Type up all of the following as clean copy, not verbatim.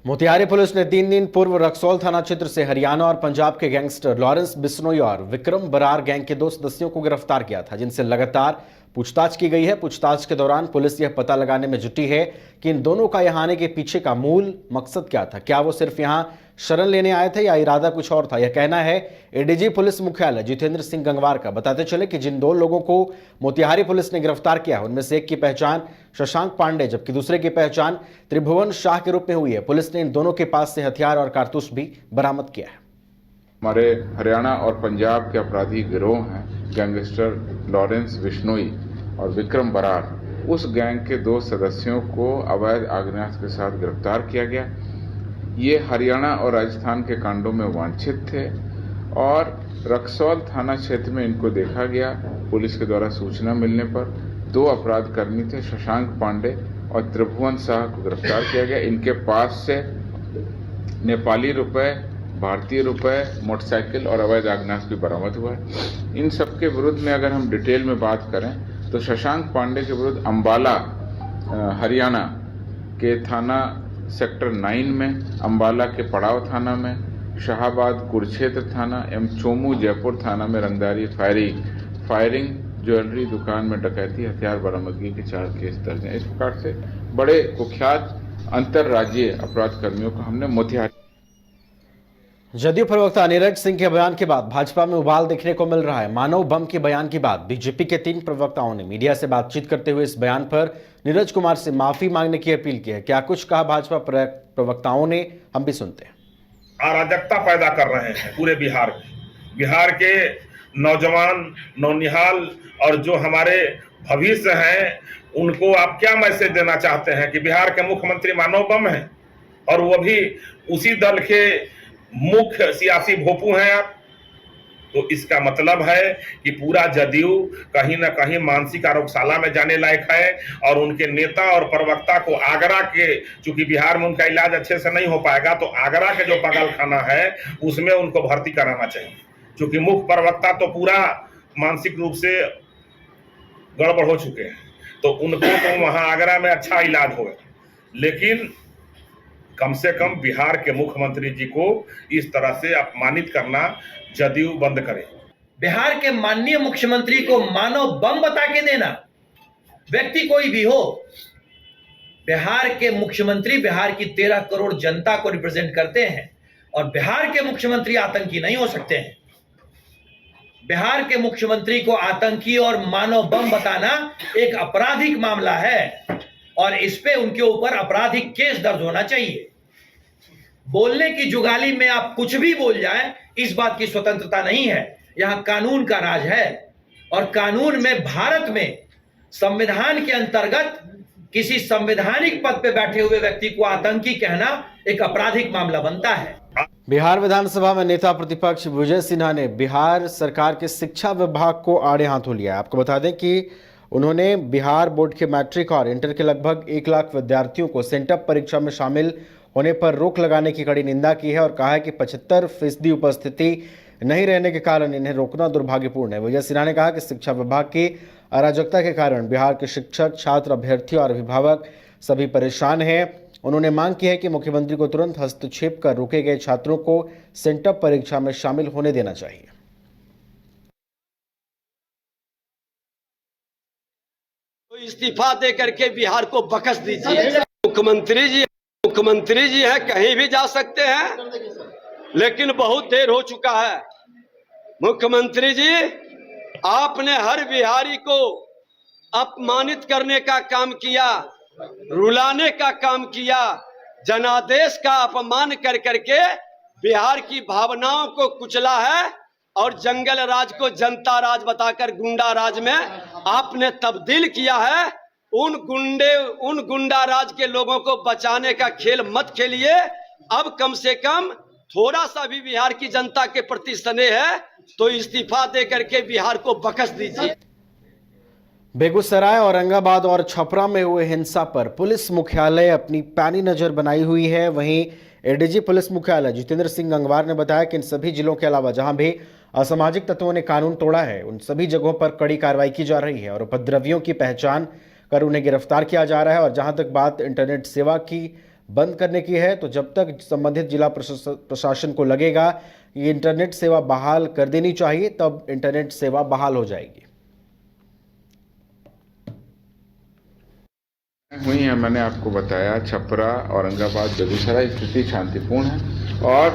Motihari police ने 3 दिन पूर्व रक्सौल थाना क्षेत्र से हरियाणा और पंजाब के गैंगस्टर लॉरेंस बिश्नोई और विक्रम बरार गैंग के 2 सदस्यों को गिरफ्तार किया था, जिनसे लगातार पूछताछ की गई है। पूछताछ के दौरान पुलिस यह पता लगाने में जुटी है कि इन दोनों का यहां आने के पीछे का मूल मकसद क्या था। क्या वो सिर्फ यहां शरण लेने आए थे या इरादा कुछ और था। यह कहना है एडीजी पुलिस मुख्यालय जितेंद्र सिंह गंगवार का। बताते चले कि जिन 2 लोगों को मोतिहारी पुलिस ने गिरफ्तार किया, उनमें से एक की पहचान शशांक पांडे जबकि दूसरे की पहचान त्रिभुवन शाह के रूप में हुई है। पुलिस ने इन दोनों के पास से हथियार और कारतूस भी बरामद किया है। हमारे हरियाणा और पंजाब के अपराधी गिरोह हैं गैंगस्टर लॉरेंस बिश्नोई और विक्रम बरार। उस गैंग के 2 सदस्यों को अवैध आग्नेयास्त्र के साथ गिरफ्तार किया गया। ये हरियाणा और राजस्थान के कांडों में वांछित थे और रक्सौल थाना क्षेत्र में इनको देखा गया। पुलिस के द्वारा सूचना मिलने पर 2 अपराधकर्मी थे, शशांक पांडे और त्रिभुवन शाह को गिरफ्तार किया गया। इनके पास से नेपाली रुपए, भारतीय रुपए, मोटरसाइकिल और अवैध आग्नेयास्त्र भी बरामद हुआ है। इन सब के विरुद्ध में अगर हम डिटेल में बात करें तो शशांक पांडे के विरुद्ध अंबाला हरियाणा के थाना सेक्टर 9 में, अंबाला के पड़ाव थाना में, शाहबाद कुरुक्षेत्र थाना एवं चोमू जयपुर थाना में रंगदारी फायरिंग, ज्वेलरी दुकान में डकैती, हथियार बरामदगी के 4 केस दर्ज हैं। इस प्रकार से बड़े कुख्यात अंतर्राज्यीय अपराध कर्मियों को हमने मोतिहारी। जदयू प्रवक्ता नीरज सिंह के बयान के बाद भाजपा में उबाल देखने को मिल रहा है। मानव बम के बयान के बाद बीजेपी के 3 प्रवक्ताओं ने मीडिया से बातचीत करते हुए इस बयान पर नीरज कुमार से माफी मांगने की अपील की है। क्या कुछ कहा भाजपा प्रवक्ताओं ने, हम भी सुनते हैं। अराजकता पैदा कर रहे हैं पूरे बिहार में। बिहार के नौजवान, नौनिहाल और जो हमारे भविष्य हैं, उनको आप क्या मैसेज देना चाहते हैं कि बिहार के मुख्यमंत्री मानव बम हैं और वो भी उसी दल के मुख्य सियासी भोपू हैं आप। तो इसका मतलब है कि पूरा जदयू कहीं ना कहीं मानसिक आरोग्यशाला में जाने लायक है और उनके नेता और प्रवक्ता को आगरा के, चूंकि बिहार में उनका इलाज अच्छे से नहीं हो पाएगा, तो आगरा के जो पागल खाना है उसमें उनको भर्ती कराना चाहिए। क्योंकि मुख्य प्रवक्ता तो पूरा मानसिक रूप से गड़बड़ हो चुके हैं, तो उनको तो वहां आगरा में अच्छा इलाज होगा। लेकिन कम से कम बिहार के मुख्यमंत्री जी को इस तरह से अपमानित करना जदयू बंद करे। बिहार के माननीय मुख्यमंत्री को मानव बम बता के देना, व्यक्ति कोई भी हो, बिहार के मुख्यमंत्री बिहार की 13 करोड़ जनता को रिप्रेजेंट करते हैं और बिहार के मुख्यमंत्री आतंकी नहीं हो सकते हैं। बिहार के मुख्यमंत्री को आतंकी और मानव बम बताना एक आपराधिक मामला है और इस पे उनके ऊपर आपराधिक केस दर्ज होना चाहिए। बोलने की जुगाली में आप कुछ भी बोल जाएं, इस बात की स्वतंत्रता नहीं है। यहां कानून का राज है और कानून में, भारत में संविधान के अंतर्गत किसी संवैधानिक पद पे बैठे हुए व्यक्ति को आतंकी कहना एक आपराधिक मामला बनता है। बिहार विधानसभा में नेता प्रतिपक्ष विजय सिन्हा ने बिहार सरकार के शिक्षा विभाग को आड़े हाथों लिया। आपको बता दें कि उन्होंने बिहार बोर्ड के मैट्रिक और इंटर के लगभग 1 लाख विद्यार्थियों को सेंटअप परीक्षा में शामिल होने पर रोक लगाने की कड़ी निंदा की है और कहा है कि 75% उपस्थिति नहीं रहने के कारण इन्हें रोकना दुर्भाग्यपूर्ण है। विजय सिन्हा ने कहा कि शिक्षा विभाग की अराजकता के कारण बिहार के शिक्षक, छात्र, अभ्यर्थी और अभिभावक सभी परेशान हैं। उन्होंने मांग की है कि मुख्यमंत्री को तुरंत हस्तक्षेप कर रोके गए छात्रों को सेंटअप परीक्षा में शामिल होने देना चाहिए। तो इस्तीफा दे करके बिहार को बख्श दीजिए। मुख्यमंत्री जी है, कहीं भी जा सकते हैं, लेकिन बहुत देर हो चुका है। मुख्यमंत्री जी, आपने हर बिहारी को अपमानित करने का काम किया, रुलाने का काम किया, जनादेश का अपमान कर करके बिहार की भावनाओं को कुचला है और जंगल राज को जनता राज बताकर गुंडा राज में आपने तब्दील किया है। उन गुंडा राज के लोगों को बचाने का खेल मत खेलिए। अब कम से कम थोड़ा सा भी बिहार की जनता के प्रति स्नेह है तो इस्तीफा दे करके बिहार को बख्श दीजिए। बेगूसराय, औरंगाबाद और छपरा में हुए हिंसा पर पुलिस मुख्यालय अपनी पैनी नजर बनाई हुई है। वहीं एडीजी पुलिस मुख्यालय जितेंद्र सिंह गंगवार ने बताया कि इन सभी जिलों के अलावा जहां भी असामाजिक तत्वों ने कानून तोड़ा है, उन सभी जगहों पर कड़ी कार्रवाई की जा रही है और उपद्रवियों की पहचान कर उन्हें गिरफ्तार किया जा रहा है। और जहां तक बात इंटरनेट सेवा की बंद करने की है। तो जब तक संबंधित जिला प्रशासन को लगेगा कि इंटरनेट सेवा बहाल कर देनी चाहिए, तब इंटरनेट सेवा बहाल हो जाएगी। हुई है, मैंने आपको बताया, छपरा, औरंगाबाद, बेगूसराय स्थिति शांतिपूर्ण है और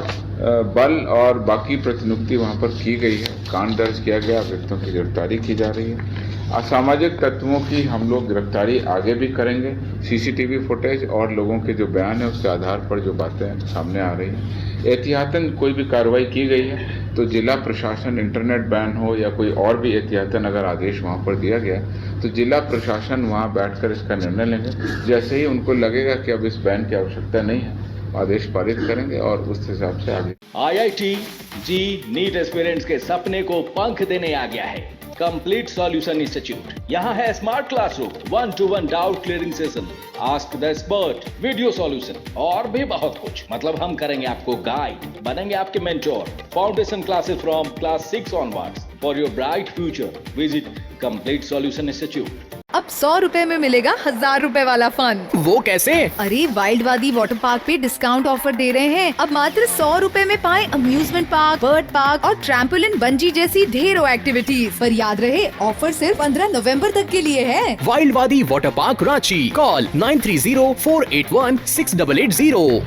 बल और बाकी प्रतिनियुक्ति वहां पर की गई है। कांड दर्ज किया गया, व्यक्तियों की गिरफ्तारी की जा रही है। असामाजिक तत्वों की हम लोग गिरफ्तारी आगे भी करेंगे। सीसीटीवी फुटेज और लोगों के जो बयान है उसके आधार पर जो बातें सामने आ रही हैं, एहतियातन कोई भी कार्रवाई की गई है तो जिला प्रशासन, इंटरनेट बैन हो या कोई और भी एहतियातन अगर आदेश वहां पर दिया गया तो जिला प्रशासन वहां बैठकर इसका निर्णय लेंगे। जैसे ही उनको लगेगा कि अब इस बैन की आवश्यकता नहीं है, आदेश पारित करेंगे और उस हिसाब से आगे। IIT जी नीट एस्पिरेंट्स के सपने को पंख देने आ गया है कंप्लीट सॉल्यूशन इंस्टीट्यूट। यहाँ है smart classroom, 1-to-1 doubt clearing session, ask the expert, video solution और भी बहुत कुछ। मतलब हम करेंगे आपको गाइड, बनेंगे आपके mentor. Foundation classes from class 6 onwards for your bright future. Visit complete solution institute. अब 100 रुपए में मिलेगा 1000 रुपए वाला फन। वो कैसे? अरे वाइल्डवादी वाटर पार्क पे डिस्काउंट ऑफर दे रहे हैं। अब मात्र 100 रुपए में पाएं अम्यूजमेंट पार्क, बर्ड पार्क और ट्रैम्पोलिन, बंजी जैसी ढेरों एक्टिविटीज। पर याद रहे, ऑफर सिर्फ 15 नवंबर तक के लिए है। वाइल्डवादी वाटर पार्क रांची। कॉल 9304816880।